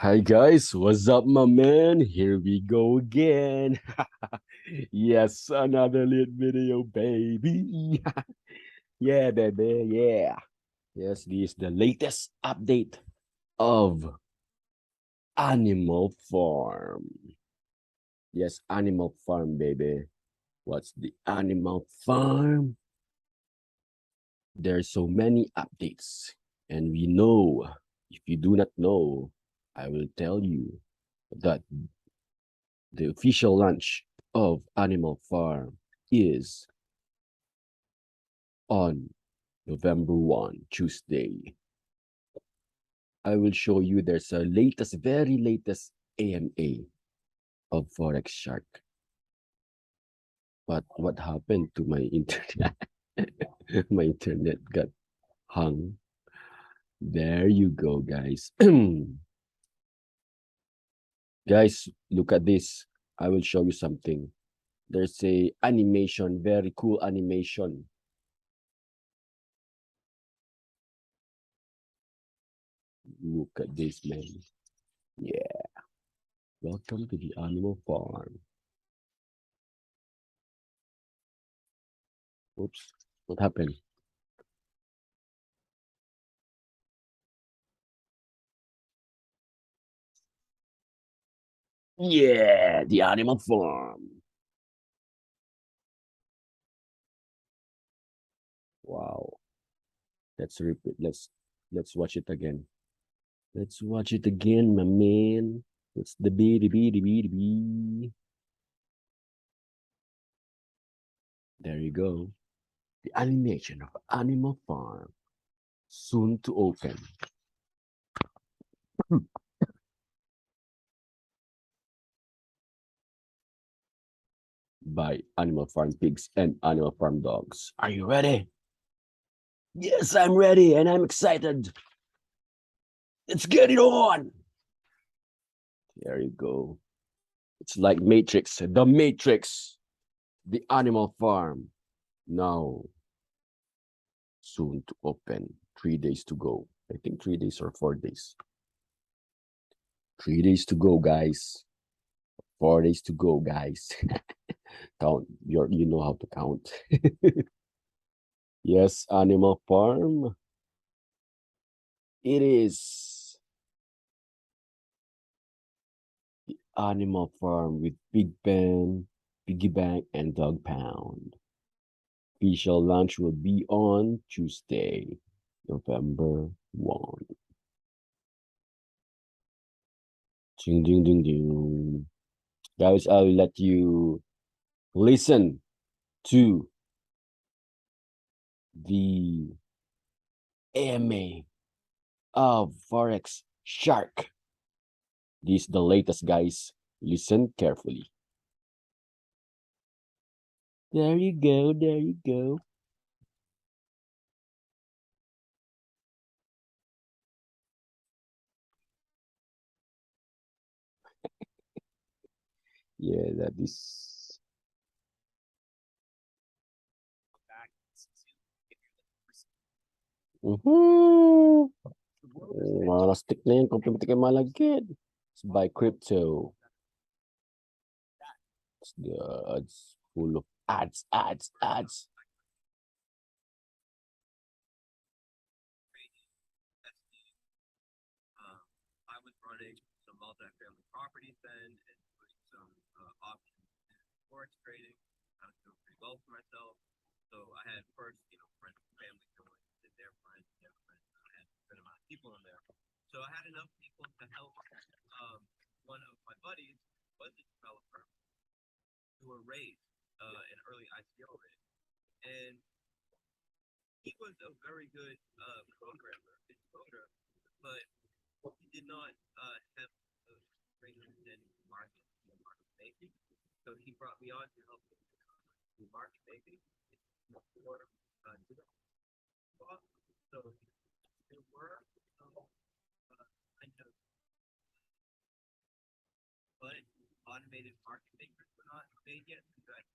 Hi guys, what's up, my man? Here we go again. Yes, another lit video, baby. Yeah, baby, yeah. Yes, this is the latest update of Animal Farm. Yes, Animal Farm, baby. What's the Animal Farm? There's so many updates, and we know. If you do not know, I will tell you that the official launch of Animal Farm is on November 1, Tuesday. I will show you there's a very latest AMA of Forex Shark. But what happened to my internet? My internet got hung. There you go, guys. Guys, look at this. I will show you something. There's a animation, very cool animation. Look at this, man. Yeah. Welcome to the Animal Farm. Oops, what happened? Yeah, the Animal Farm. Wow. Let's repeat. Let's watch it again. Let's watch it again, my man. It's the B. There you go. The animation of Animal Farm. Soon to open. By Animal Farm Pigs and Animal Farm Dogs. Are you ready? Yes, I'm ready and I'm excited. Let's get it on. There you go. It's like Matrix, the Matrix, the Animal Farm. Now, soon to open. 3 days to go. I think 3 days or 4 days. 3 days to go, guys. 4 days to go, guys. Count. You know how to count. Yes, Animal Farm. It is the Animal Farm with Pig Pen, Piggy Bank, and Dog Pound. Official launch will be on Tuesday, November 1. Ding, ding, ding, ding. Guys, I'll let you listen to the AMA of Forex Shark. This is the latest, guys. Listen carefully. There you go. There you go. Yeah, that is. Mga stick na yan, kompleto kayo malagkit. It's by crypto. It's full of ads. I was running some multifamily properties then and doing some options in forex trading. I was doing pretty well for myself. So I had first, friends and family join, and their friends, I had a good amount of people in there. So I had enough people to help one of my buddies was a developer who were raised an early ICO raise. And he was a very good programmer, but he did not have a great understanding of market making. So he brought me on to help him do market making for so there were kind of but automated market makers were not made yet because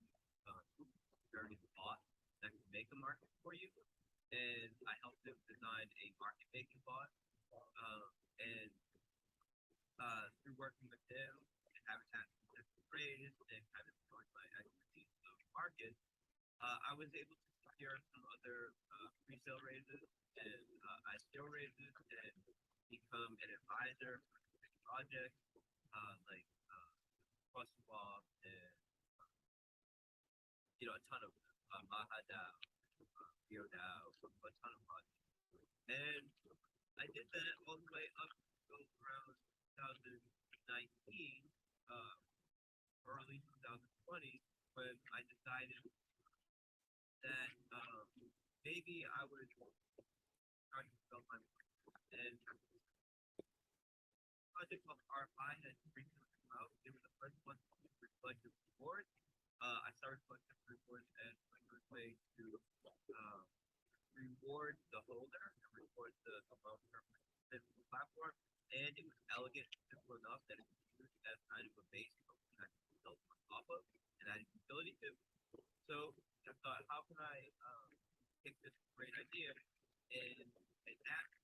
already bought that can make a market for you. And I helped him design a market making bot. And through working with him and having had some raised and kind of growing my expertise in the market, I was able to secure some other pre-sale raises and ICO raises and become an advisor for specific projects like Crosswalk and a ton of Maha DAO, Rio DAO, a ton of projects. And I did that all the way up until around 2019, early 2020, when I decided that maybe I would start to develop my and project called RFI had recently come out. It was the first one to reflect the reward. I started collecting rewards as my first way to reward the holder and reward the long-term platform. And it was elegant, simple enough that it was used as kind of a base token that I could build on top of and add utility to. So I thought, how can I take this great idea and adapt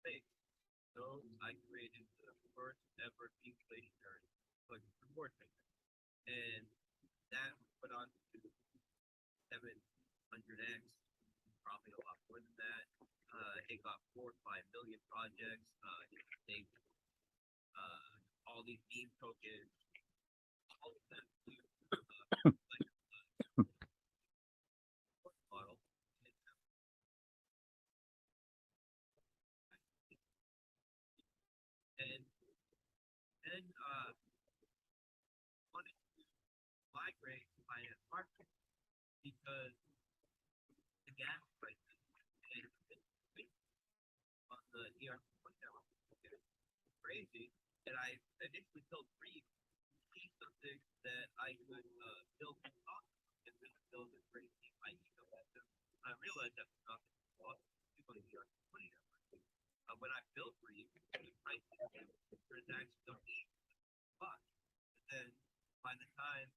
space? So I created the first ever deflationary reward maker. And that put on to 700x, probably a lot more than that. It got 4 or 5 million projects. They all these meme tokens, all of them model. And then wanted to migrate to Binance market because the gas prices and on the ERC20 network is crazy. And I initially built Breathe to see something that I could build from top and really build a great team by ecosystem. I realized that was not possible to do on the ERC20 network. When I built Breathe, the prices and transactions don't need much. But then by the time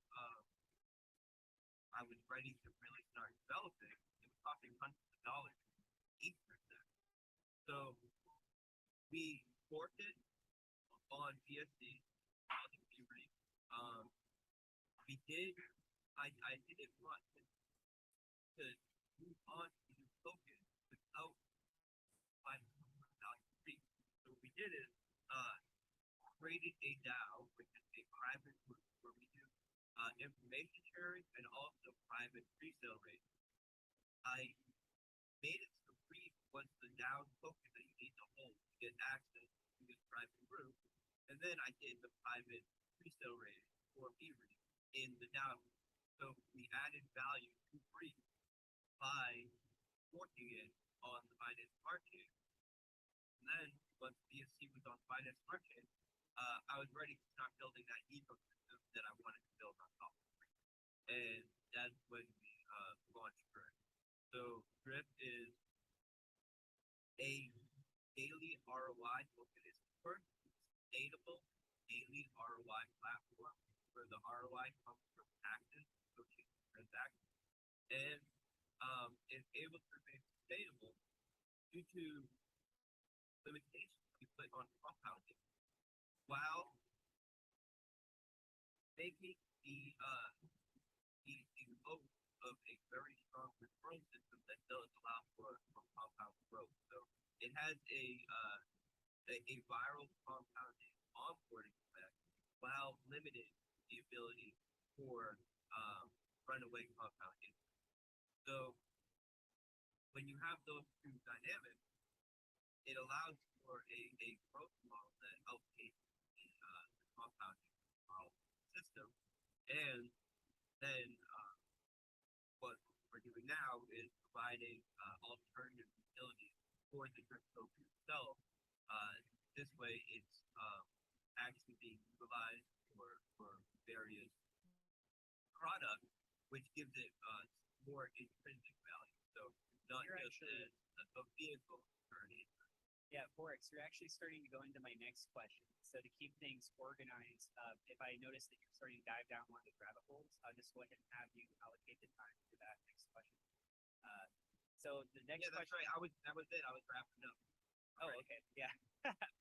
I was ready to really start developing, it was costing hundreds of dollars each transaction. So we forked it on BSC, we did. I didn't want to move on to the token without finding value free. So what we did is created a DAO, which is a private group where we do information sharing and also private pre-sale rates. I made it so Breathe was the DAO token that you need to hold to get access to this private group. And then I did the private pre-sale rate for Breathe in the DAO. So we added value to Breathe by forking it on the Binance Smart Chain. And then once BSC was on Binance Smart Chain, I was ready to start building that ecosystem that I wanted to build on top of Drip. And that's when we launched Drip. So Drip is a daily ROI token. It's the first sustainable daily ROI platform where the ROI comes from taxes associated with transactions and is able to remain sustainable due to limitations we put on compounding while making the load of a very strong referral system that does allow for compound growth. So it has a viral compounding onboarding effect while limiting the ability for runaway compounding. So when you have those two dynamics, it allows for a growth model that outpaces the compounding model system. And then what we're doing now is providing alternative utilities for the Drip token itself. This way, it's actually being utilized for various products, which gives it more intrinsic value. So not You're just actually- a vehicle journey. Yeah, Forex, you're actually starting to go into my next question. So to keep things organized, if I notice that you're starting to dive down one of the rabbit holes, I'll just go ahead and have you allocate the time to that next question. So the next Yeah, that's question. right. That was it. I was wrapping up. Oh, okay. Yeah.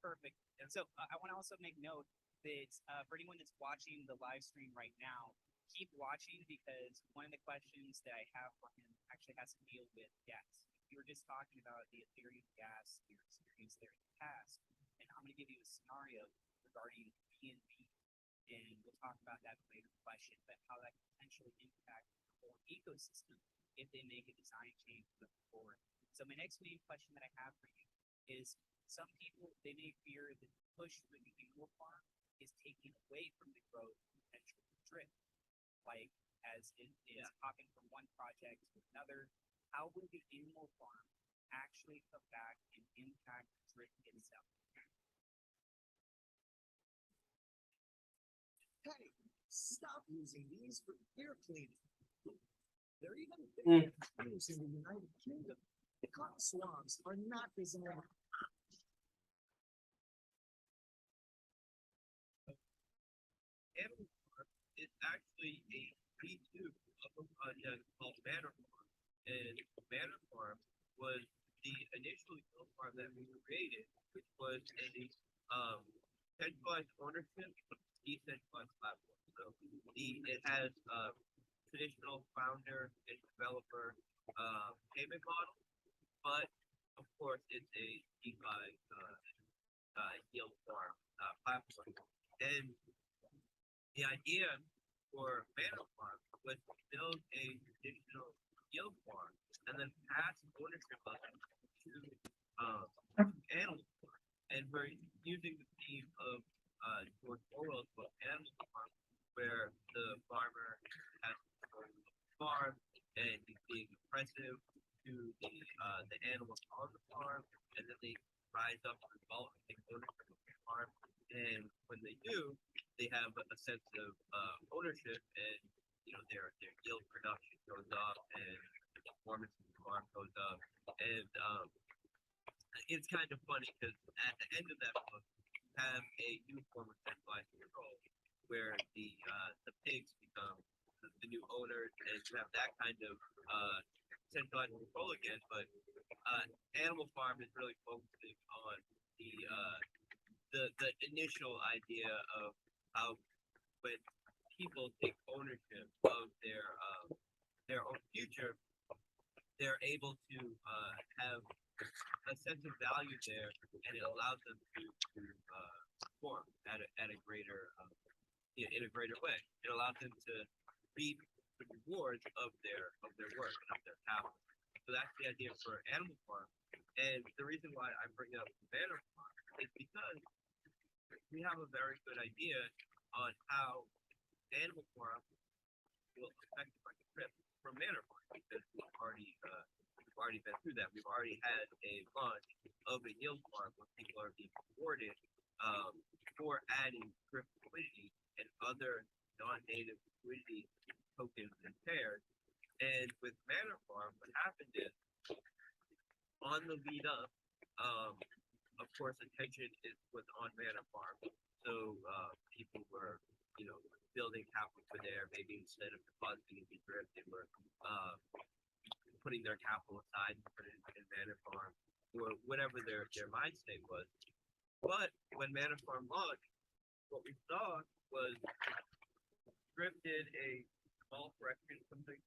Perfect. And so I want to also make note that for anyone that's watching the live stream right now, keep watching because one of the questions that I have for him actually has to deal with gas. You were just talking about the Ethereum gas, your experience there in the past, and I'm going to give you a scenario regarding BNB, and we'll talk about that in a later question, but how that can potentially impact the whole ecosystem if they make a design change moving forward. So my next main question that I have for you is some people, they may fear that the push for the animal farm is taking away from the growth potential of Drip, like as it is hopping from one project to another. How will the animal farm actually come back and impact Drip itself? Hey, stop using these for ear cleaning. They're even bigger used in the United Kingdom. Cotton swabs are not designed. Animal Farm is actually a V2 of a project called Manor Farm. And Manor Farm was the initial yield farm that we created, which was a centralized ownership, decentralized platform. So it has traditional founder and developer payment model, but of course it's a DeFi yield farm platform. And the idea for Manor Farm was to build a traditional yield farm and then pass ownership of it to Animal Farm. And we're using the theme of George Orwell's book Animal Farm, where the farmer has control of the farm and he's being oppressive to the animals on the farm, and then they rise up to develop and take ownership of the farm. And when they do, they have a sense of ownership, and their yield production goes up, and the performance of the farm goes up. And it's kind of funny because at the end of that book, you have a uniform of centralized control where the pigs become the new owners, and you have that kind of centralized control again. But Animal Farm is really focusing on the initial idea of how when people take ownership of their own future, they're able to have a sense of value there, and it allows them to perform at a greater in a greater way. It allows them to reap the rewards of their work and of their capital. So that's the idea for Animal Farm. And the reason why I bring up Manor Farm is because we have a very good idea on how Animal Farm will affect the market trip from Manor Farm, because we've already been through that. We've already had a launch of a yield farm where people are being rewarded for adding drip.community and other non-native liquidity tokens and pairs. And with Manor Farm, what happened is on the lead up, of course, attention was on Manor Farm. So people were, building capital for there. Maybe instead of depositing in Drip, they were putting their capital aside and put it in Manor Farm, or whatever their mind state was. But when Manor Farm launched, what we saw was Drip did a small correction, something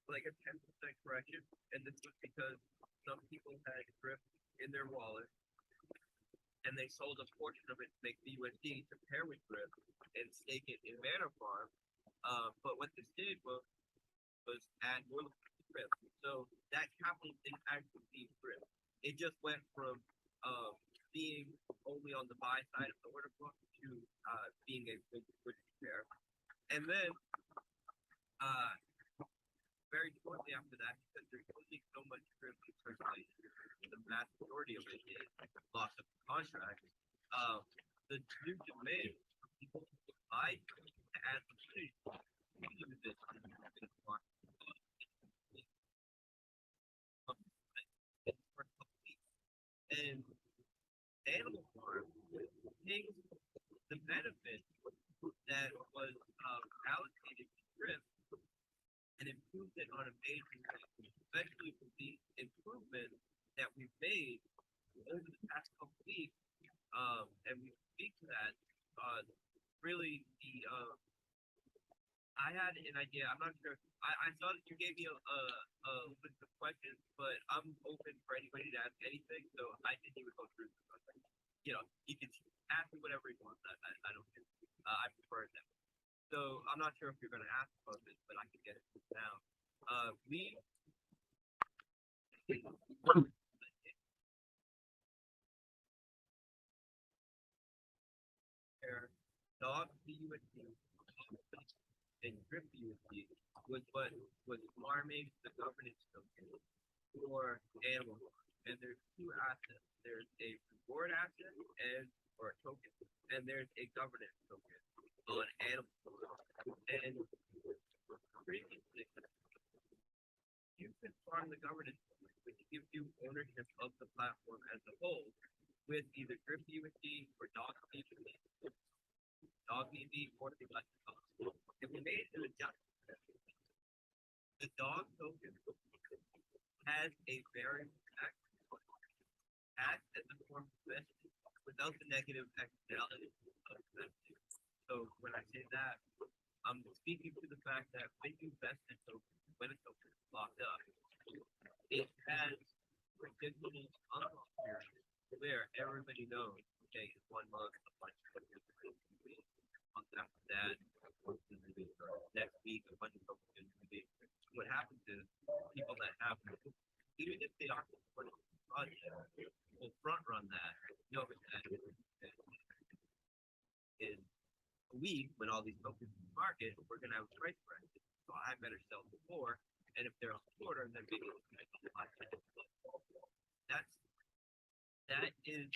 like a 10% correction, and this was because some people had Drip in their wallet, and they sold a portion of it to make BUSD to pair with Drip and stake it in Manor Farm. But what this did was add more Drip. So that capital didn't actually leave Drip. It just went from being only on the buy side of the order book to being a good pair. And then very shortly after that, because there's only so much Drip in circulation, the vast majority of it is loss of contract. The new demand for people to buy to add liquidity to use this and Animal Farm takes the benefit that was allocated to Drip and improves it on a major way, especially with the improvement that we've made over the past couple weeks And we speak to that. Really, I had an idea. I'm not sure. I saw that you gave me a list of questions, but I'm open for anybody to ask anything. So I didn't even go through them. You know, you can ask me whatever you want. I don't care. I prefer that. So I'm not sure if you're going to ask about this, but I can get it now. We compare dog PUSD and drip PUSD was what was farming the governance token for animal farm. And there's two assets. There's a reward asset and or a token, and there's a governance token on animal farm. And previously, you can farm the governance token, which gives you ownership of the platform as a whole with either drip USD or dog PUSD, dog PUSD, or the like. If we made an adjustment, the dog token has a variable tax as a form of investing without the negative externality of investing. So when I say that, I'm speaking to the fact that when you invest in tokens, when a token is locked up, it has predictable unlock period where everybody knows, okay, in 1 month, a bunch of tokens are going to be month after that, next week, a bunch of tokens are going to be. What happens is people that have, even if they aren't supporting the project, will front run that, knowing that in a week when all these tokens in the market, we're going to have a price correction. So I better sell before, and if they're on shorter, then maybe that is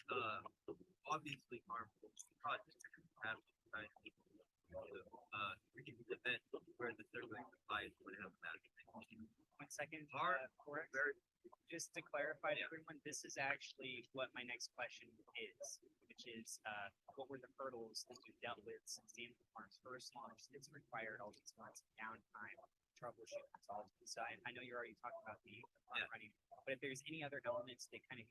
obviously harmful to the project. Have event where the circulating supply is going to have a bad effect. 1 second, Forex. Just to clarify to everyone, this is actually what my next question is, which is what were the hurdles that you dealt with since the animal farms first launched? It's required all these months of downtime, troubleshooting, resolve. So I know you're already talking about the farm running, but if there's any other elements that kind of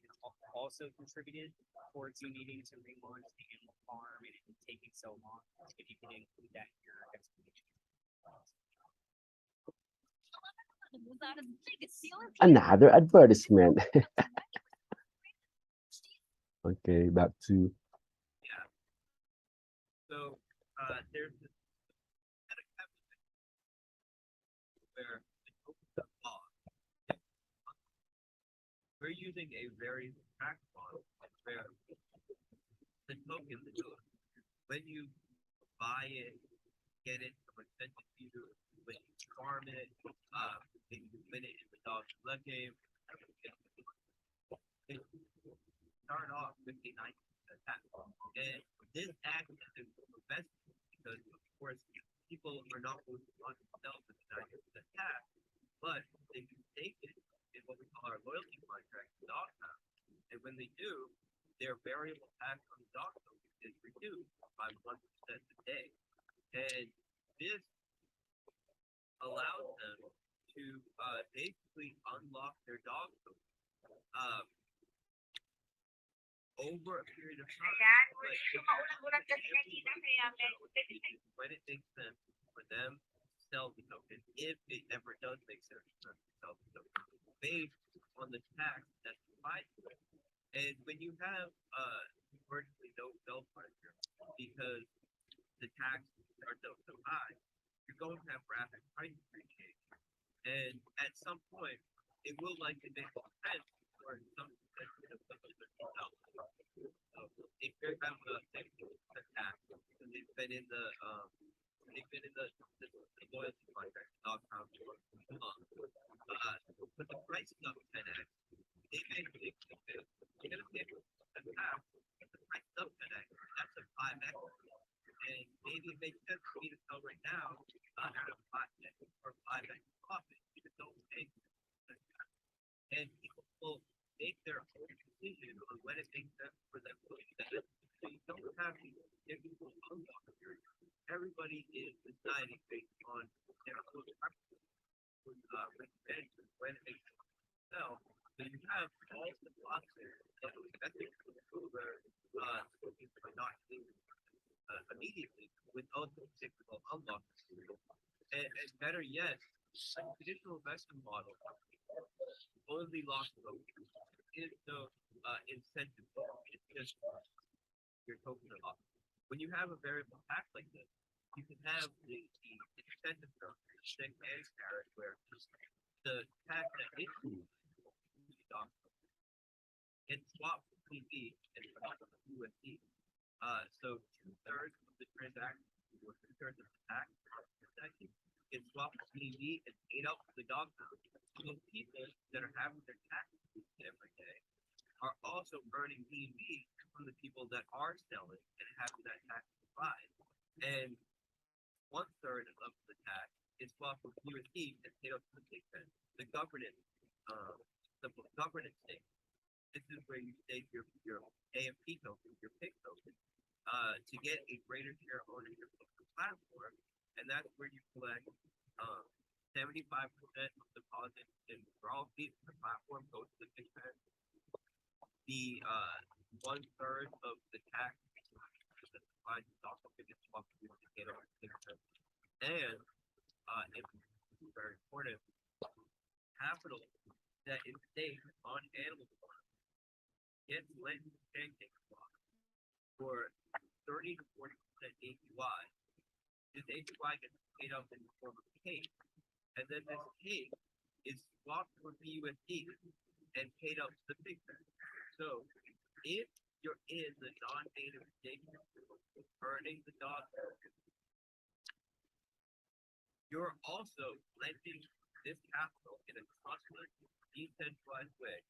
also contributed towards you needing to relaunch the animal farm and it taking so long, if you can include that in your explanation. Another advertisement. Okay, back to So there's this where we're using a very tax model where the token, when you buy it, get it, someone sends it to you, when you farm it, maybe you win it in the dog blood game, it start off with a 90% tax. And this acts as a investment because, of course, people are not going to want themselves with the 90% tax, but they can take it in what we call our loyalty contract, the dog pound. And when they do, their variable tax on the dog token is reduced by 1% a day. And this allows them to basically unlock their dog token over a period of time. When it makes sense for them to sell the token, if it ever does make sense for them to sell the token, based on the tax that's applied to it. And when you have virtually no sell pressure because the taxes are so high, you're going to have rapid price appreciation. And at some point, it will likely make sense for some if you're having a tax, they've been in the loyalty contract, dog pound, but the price is up 10x. They make it, you're gonna pay a tax, but the price is up 10x. That's a 5x. And maybe it makes sense for me to sell right now at a 5x or 5x profit. You just don't take it. And people will make their own decision on when it makes sense for them to invest. So you don't have these difficult unlock periods. Everybody is deciding based on their own preferences when it makes sense to sell. So you have all the boxes that investing where not immediately without the cyclical unlock period. And better yet, a traditional investment model only locks tokens. Is no incentive. It's just your token are locked. When you have a variable tax like this, you can have the incentive structure, stick and carrot, where the tax that is stock gets swapped between B and USD. So 2/3 of the transaction, or 2/3 of the tax transaction, gets swapped between B and paid out for the dog pound. So those people that are having their taxes every day are also earning B&B from the people that are selling and having that tax applied. And 1/3 of the tax is swapped with USD and paid up to the pig pen. The governance, the governance stake. This is where you stake your AMP token, your pig token, to get a greater share ownership of the platform, and that's where you collect 75% of deposit and withdrawal fees from the platform goes to the pig pen. The 1/3 of the tax that applies to stock token is swapped to the pig pen. And it's very important, capital that is staked on animal farm gets lent to pancake swap for 30 to 40% APY. This APY gets paid up in the form of cake, and then this cake is swapped for BUSD and paid up to the pig pen. So if you're in the non-native state earning the dog token, you're also lending this capital in a trustless, decentralized way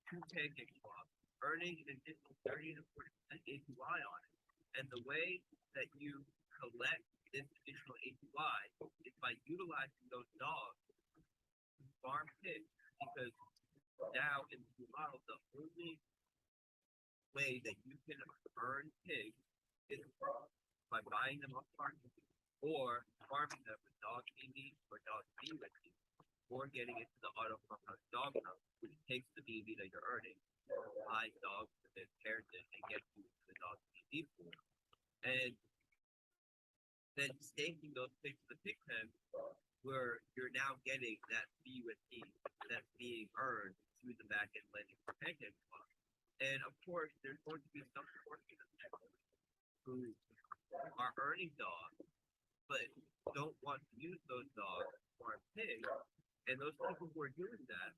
to pancake swap, earning an additional 30 to 40% APY on it. And the way that you collect this additional APY is by utilizing those dogs to farm pigs, because now in the new model, the only way that you can earn pigs is by buying them off market, or farming them with dog BB or dog BUSD, or getting into the auto compound dog house, which takes the BB that you're earning, buys dogs with their parented, and gets you to the dog BB pool. And then staking those pigs to the pig pen, where you're now getting that BUSD that's being earned through the back end lending for pancake swap. And of course, there's going to be some portion of people who are earning dogs, but don't want to use those dogs for a pig. And those people who are doing that,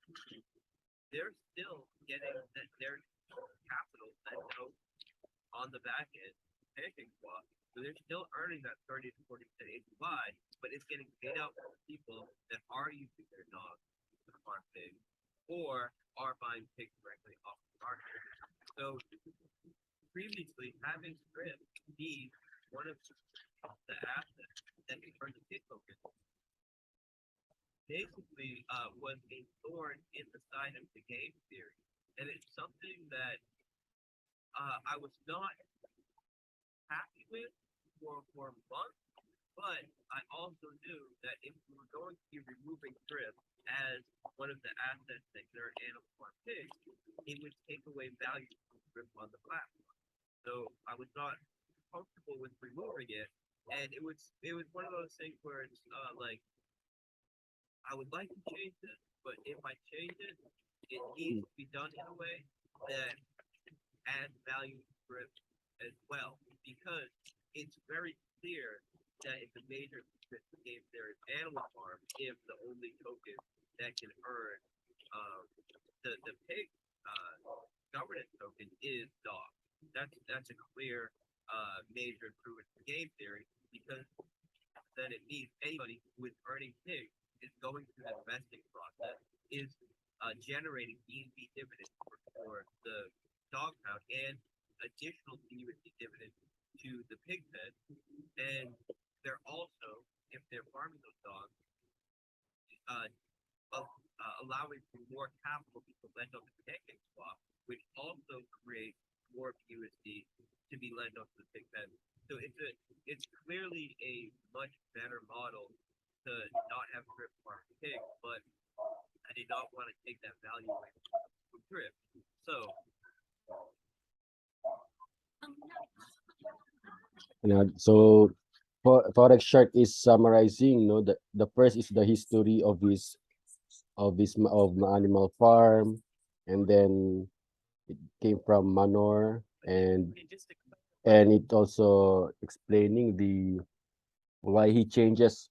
they're still getting their capital that's out on the back end pancake swap. So they're still earning that 30 to 40% APY, but it's getting paid out to people that are using their dogs to farm pigs, or are buying pigs directly off the market. So previously, having Drip be one of the assets that can earn the pig token basically was a thorn in the side of the game theory. And it's something that I was not happy with for months, but I also knew that if we were going to be removing Drip as one of the assets that can earn animal farm pigs, it would take away value from Drip on the platform. So I was not comfortable with removing it, and it was one of those things where it's like, I would like to change this, but if I change it, it needs to be done in a way that adds value to Drip as well, because it's very clear that it's a major game there is animal farm if the only token that can earn the pig governance token is dog. That's a clear major improvement to game theory, because then it means anybody who is earning pigs is going through the investing process, is generating B&B dividends for the dog pound and additional USD dividends to the pig pen. And they're also, if they're farming those dogs, allowing for more capital to lend on the pancake swap, which also creates more USD to be lent on to the pig pen. So it's clearly a much better model to not have Drip farm pig, but I did not want to take that value away from Drip. So So Forex chart is summarizing, the first is the history of animal farm, and then it came from manure, and And just to and it also explaining the why he changes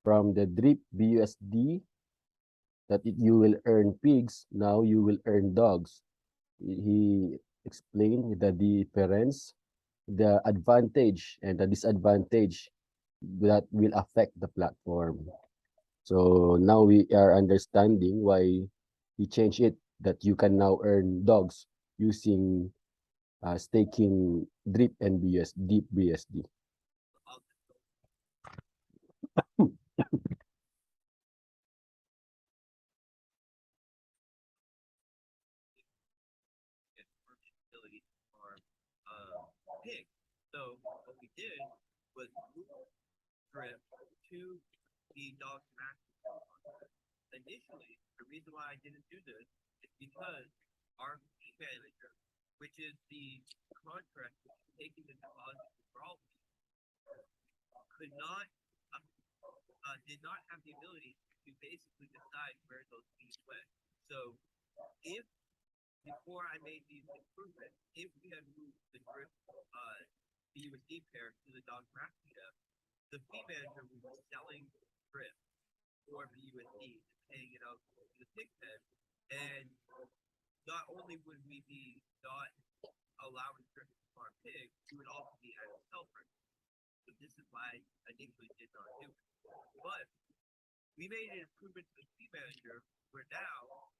from the drip BUSD that you will earn pigs, now you will earn dogs. He explained the difference, the advantage and the disadvantage that will affect the platform. So now we are understanding why he changed it, that you can now earn dogs using staking drip and deep BSD. I'll just go get ability to farm pigs. So what we did was move drip to the dog master. Initially, the reason why I didn't do this is because our fee manager, which is the contract taking the deposit withdrawal fee, could not did not have the ability to basically decide where those fees went. So if before I made these improvements, if we had moved the drip BUSD pair to the dog master chef, the fee manager would be selling drip for BUSD and paying it out to the pig pen. And not only would we be not allowing drip to farm pigs, we would also be at a sell price. So this is why I initially did not do it. But we made an improvement to the fee manager where now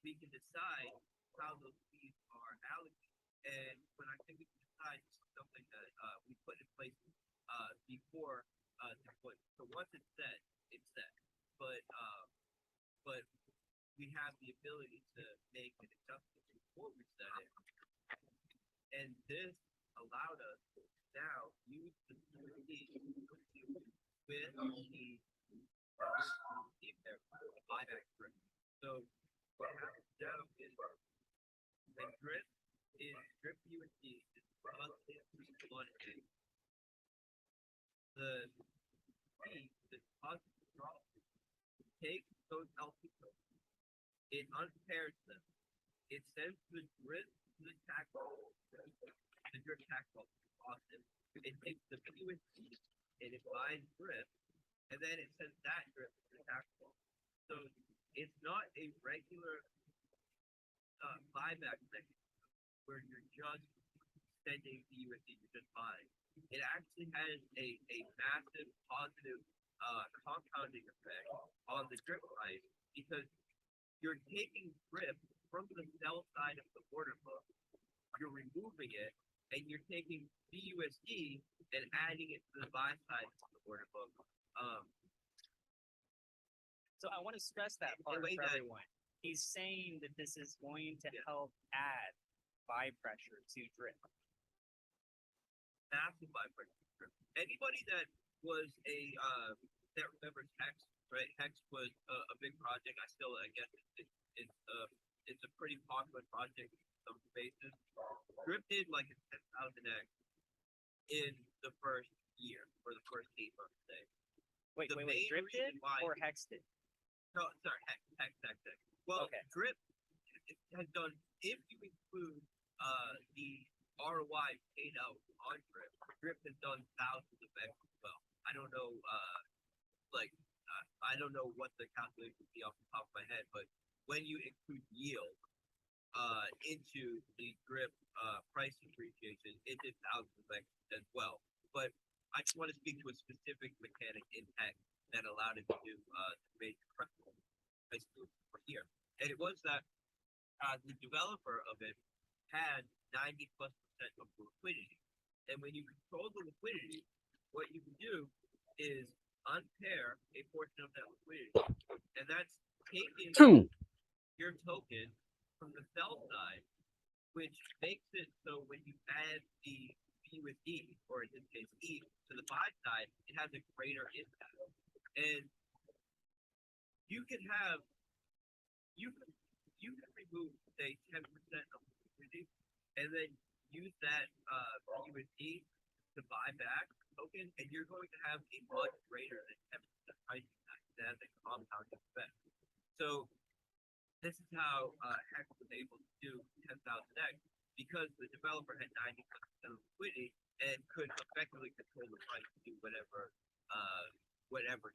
we can decide how those fees are allocated. And when I think we can decide, this is something that we put in place before to put. So once it's set, it's set. But we have the ability to make an adjustment before we set it. And this allowed us to now use the CRT with the buyback drip. So what happens now is when drip USD is positive on A, the fee, the deposit withdrawal, takes those LP tokens, it unpairs them, it sends the drip to the tax vault, the drip tax vault is positive. It takes the USD and it buys drip, and then it sends that drip to the tax vault. So it's not a regular buyback mechanism where you're just sending the USD, you're just buying. It actually has a massive positive compounding effect on the drip price because you're taking drip from the sell side of the order book, you're removing it, and you're taking BUSD and adding it to the buy side of the order book. So I want to stress that part for everyone. He's saying that this is going to help add buy pressure to drip. Massive buy pressure to drip. Anybody that was that remembers Hex, right? Hex was a big project. I guess it's a pretty popular project in some spaces. Drip did like a 10,000x in the first year or the first 8 months. Say. Wait, Drip did or Hex did? No, sorry, Hex. Well, okay. Drip has done, if you include the ROI paid out on Drip, Drip has done thousands of X as well. I don't know, I don't know what the calculation would be off the top of my head, but when you include yield into the Drip price appreciation, it did thousands of X as well. But I just want to speak to a specific mechanic in Hex that allowed it to do major price per year. And it was that the developer of it had 90+% of the liquidity. And when you control the liquidity, what you can do is unpair a portion of that liquidity. And that's taking your token from the sell side, which makes it so when you add the BUSD, or in this case E, to the buy side, it has a greater impact. And you can remove, say, 10% of the liquidity, and then use that USD to buy back token, and you're going to have a much greater than 10% price impact that has a compounding effect. So this is how Hex was able to do 10,000x, because the developer had 90% of liquidity and could effectively control the price to do whatever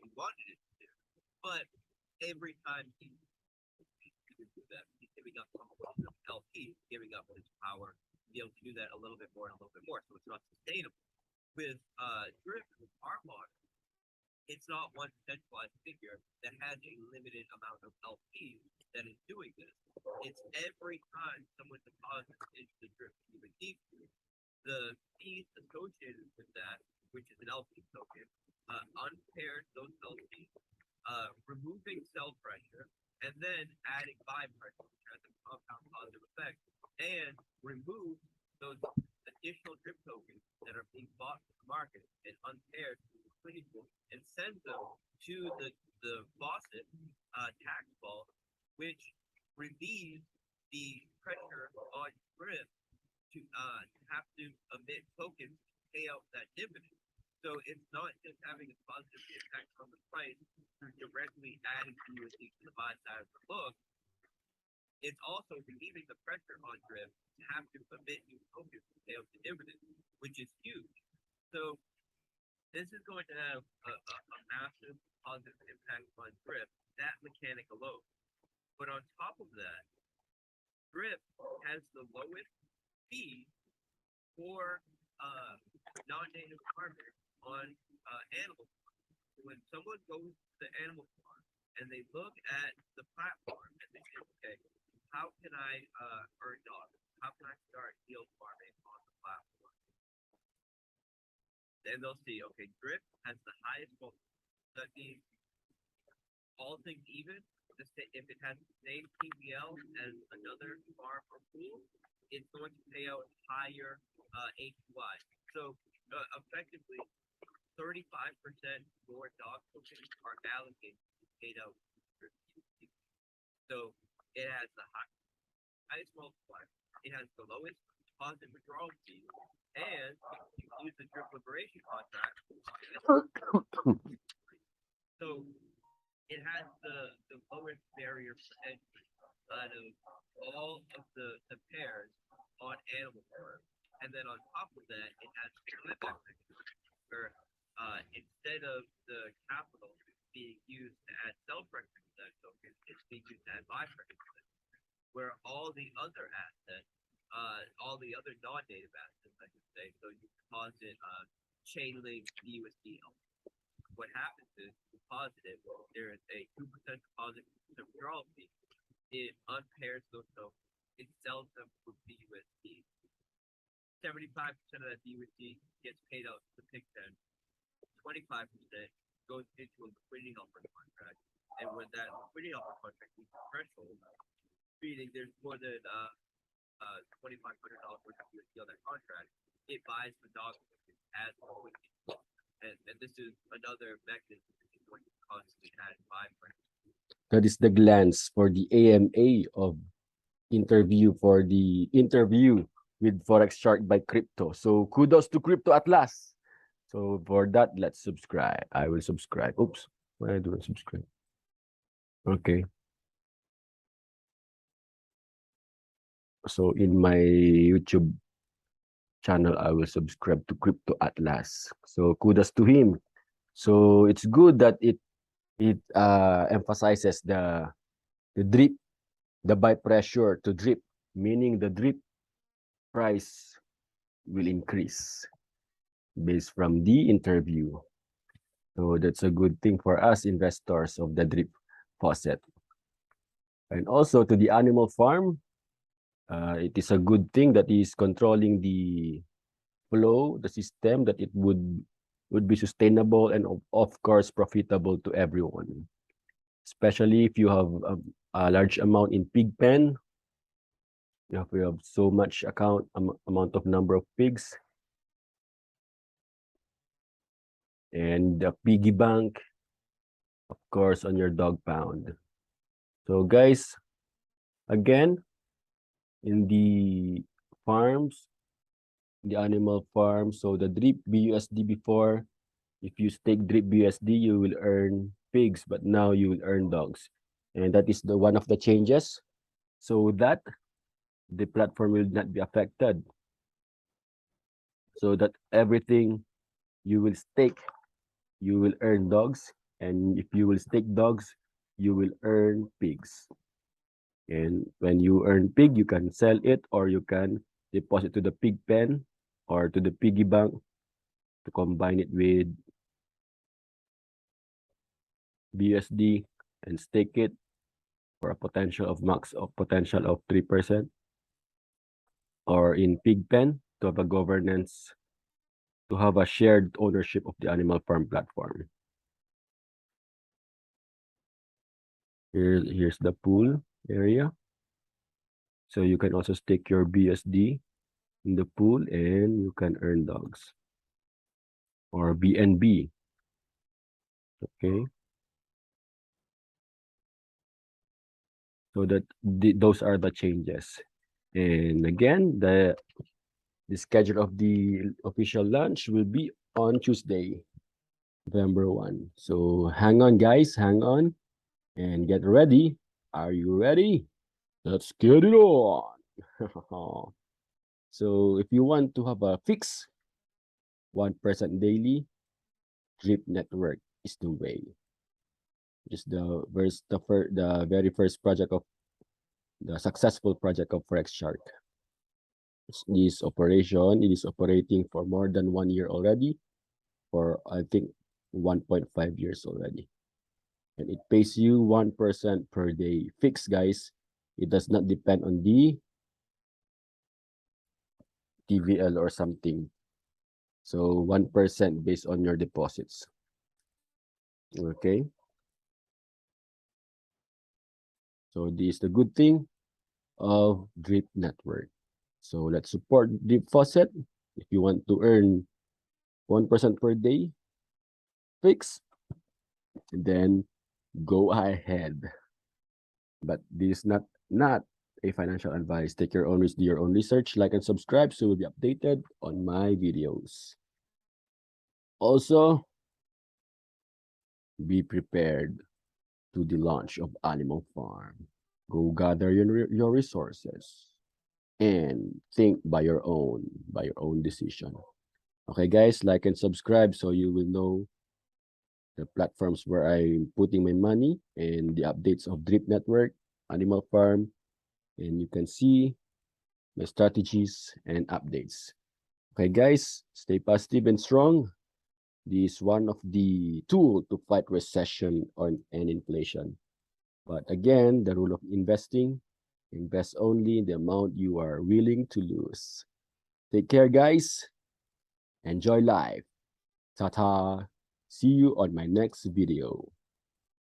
he wanted it to do. But every time he would do that, he's giving up some of his LP, giving up his power to be able to do that a little bit more and a little bit more. So it's not sustainable. With Drip, with our model, it's not one centralized figure that has a limited amount of LP that is doing this. It's every time someone deposits into the Drip community, the fees associated with that, which is an LP token, unpairs those LPs, removing sell pressure, and then adding buy pressure, which has a compound positive effect, and remove those additional Drip tokens that are being bought from the market and unpaired to the liquidity pool, and send them to the faucet tax vault, which relieves the pressure on Drip to have to emit tokens to pay out that dividend. So it's not just having a positive impact on the price through directly adding USD to the buy side of the book. It's also relieving the pressure on Drip to have to emit new tokens to pay out the dividend, which is huge. So this is going to have a massive positive impact on Drip, that mechanic alone. But on top of that, Drip has the lowest fee for non-native farmers on animal farm. So when someone goes to the animal farm and they look at the platform and they say, okay, how can I earn dollars? How can I start yield farming on the platform? Then they'll see, okay, Drip has the highest multiple. That means all things even, if it has the same PBL as another farm or pool, it's going to pay out higher APY. So effectively, 35% more dog tokens are allocated to paid out. So it has the highest multiplier. It has the lowest deposit withdrawal fee, and you can use the Drip liberation contract. So it has the lowest barrier for entry out of all of the pairs on animal farm. And then on top of that, it has buyback where instead of the capital being used to add sell pressure to that token, it's being used to add buy pressure to that. Where all the other assets, all the other non-native assets, I should say, so you deposit Chainlink USD. What happens is you deposit it, there is a 2% deposit withdrawal fee. It unpairs those tokens, it sells them for BUSD. 75% of that BUSD gets paid out to the pig pen. 25% goes into a liquidity helper contract. And when that liquidity helper contract meets the threshold, meaning there's more than $2,500 worth of USD on that contract, it buys the dog as liquidity. And this is another mechanism that is going to constantly add buy pressure. That is the glance for the AMA of interview for the interview with Forex Shark by Crypto. So kudos to Crypto at last. So for that, let's subscribe. I will subscribe. Oops, why I don't subscribe? Okay. So in my YouTube channel, I will subscribe to Crypto Atlas. So kudos to him. So it's good that it emphasizes the drip, the buy pressure to drip, meaning the drip price will increase based from the interview. So that's a good thing for us investors of the Drip Faucet. And also to the animal farm, it is a good thing that is controlling the flow, the system, that it would be sustainable and of course profitable to everyone. Especially if you have a large amount in pig pen, if you have so much amount of number of pigs, and the piggy bank, of course, on your dog pound. So guys, again, in the farms, the animal farm. So the drip BUSD before, if you stake drip BUSD, you will earn pigs, but now you will earn dogs. And that is the one of the changes, so that the platform will not be affected. So that everything you will stake, you will earn dogs. And if you will stake dogs, you will earn pigs. And when you earn pig, you can sell it, or you can deposit to the pig pen or to the piggy bank to combine it with BUSD and stake it for a potential of max of potential of 3%, or in pig pen to have a governance, to have a shared ownership of the animal farm platform. Here's the pool area. So you can also stake your BSD in the pool and you can earn dogs. Or BNB. Okay. So that those are the changes. And again, the schedule of the official launch will be on Tuesday, November 1. So hang on, guys, hang on and get ready. Are you ready? Let's get it on. So if you want to have a fix 1% daily, Drip Network is the way. Just the very first project of the successful project of Forex Shark. This operation, it is operating for more than 1 year already, for I think 1.5 years already. And it pays you 1% per day. Fixed, guys. It does not depend on the TVL or something. So 1% based on your deposits. Okay. So this is the good thing of Drip Network. So let's support Drip Faucet. If you want to earn 1% per day, fix, then go ahead. But this is not a financial advice. Take your own risk, do your own research, like and subscribe so you'll be updated on my videos. Also, be prepared to the launch of Animal Farm. Go gather your resources and think by your own decision. Okay, guys, like and subscribe so you will know the platforms where I'm putting my money and the updates of Drip Network, Animal Farm, and you can see my strategies and updates. Okay, guys, stay positive and strong. This is one of the tools to fight recession and inflation. But again, the rule of investing, invest only the amount you are willing to lose. Take care, guys. Enjoy life. Ta-ta. See you on my next video.